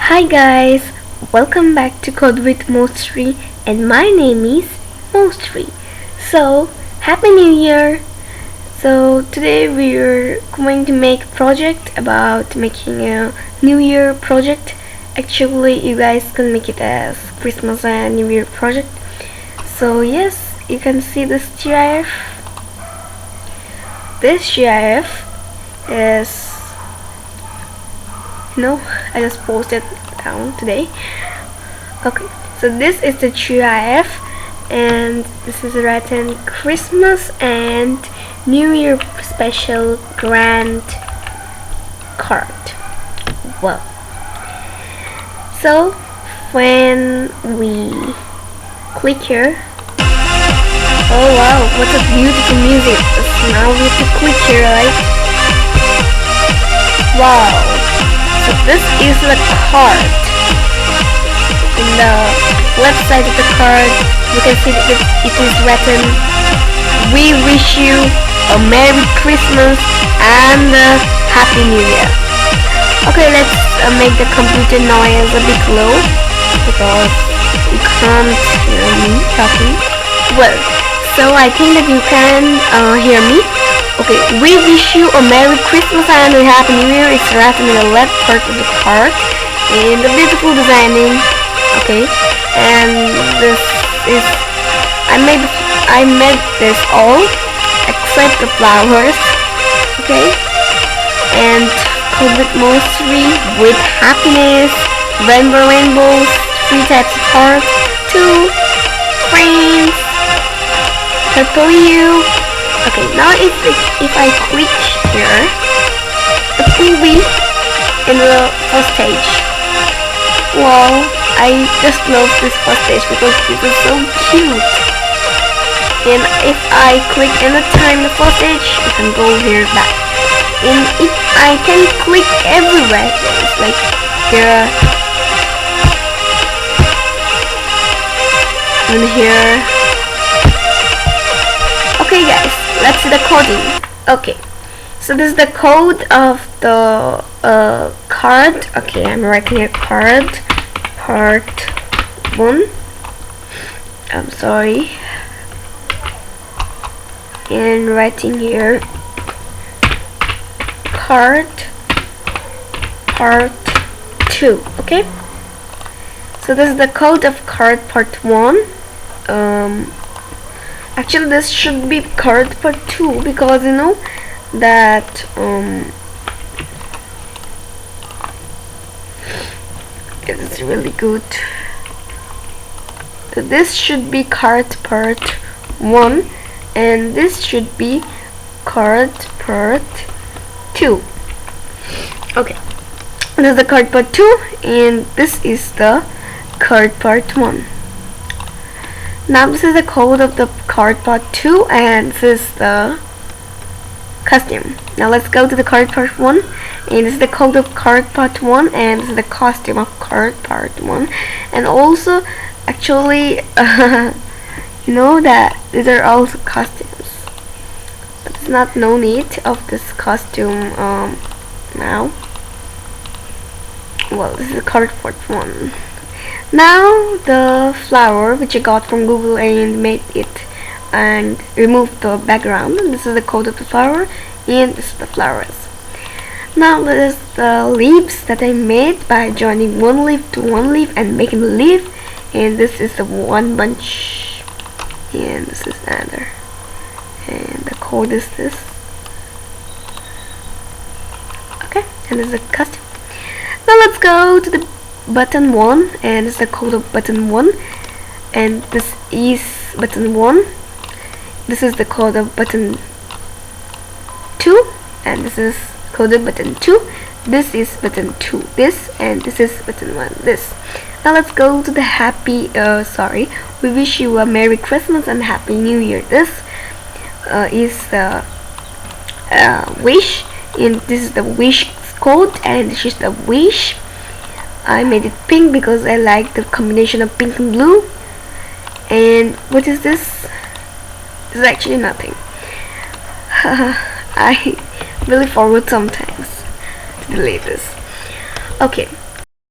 Hi guys, welcome back to Code with Mousree, and my name is Mousree. So, Happy New Year! So today we're going to make a project about making a New Year project. Actually, you guys can make it as Christmas and New Year project. So yes, you can see this GIF. This GIF is I just posted down today. Okay, so this is the GIF, and this is written Christmas and New Year special grand card. Well, so when we click here, oh wow, what a beautiful music. So now we have to click here, right? Wow. So this is the card. In the left side of the card, you can see that it is written, "We wish you a Merry Christmas and a Happy New Year." Okay, let's make the computer noise a bit low because you can't hear me talking. Well, so I think that you can hear me. Okay, we wish you a Merry Christmas and a Happy New Year. It's written in the left part of the card in the beautiful designing. Okay, and this is I made this all except the flowers. Okay, and Code with Mousree with happiness, rainbows, 3 types of hearts, 2 friends, purple you. Okay, now if I click here, it will be in the first stage. Wow, I just love this first stage because it is so cute. And if I click anytime the first stage, I can go here back. And if I can click everywhere, it's like here and here. Okay guys, let's see the coding. Okay, so this is the code of the card. Okay, I'm writing a card part 1. I'm sorry, and writing here card part 2. Okay, so this is the code of card part 1. Actually, this should be card part 2 because you know that it's really good. So this should be card part 1 and this should be card part 2. Okay, this is the card part 2 and this is the card part 1. Now this is the code of the card part 2 and this is the costume. Now let's go to the card part 1, and this is the code of card part 1 and this is the costume of card part 1. And also actually you know that these are also costumes, but there's not no need of this costume now. Well, this is the card part 1. Now the flower which I got from Google and made it and removed the background. This is the code of the flower and this is the flowers. Now this is the leaves that I made by joining one leaf to one leaf and making the leaf, and this is the one bunch and this is another, and the code is this. Okay, and this is the custom. Now let's go to the button 1, and this is the code of button 1, and this is button 1. This is the code of button 2, and this is code of button 2. This is button 2, this, and this is button 1, this. Now let's go to the we wish you a Merry Christmas and Happy New Year. This is the wish, and this is the wish code, and this is the wish. I made it pink because I like the combination of pink and blue. And what is this? This is actually nothing. I really forget sometimes to delete this. Okay,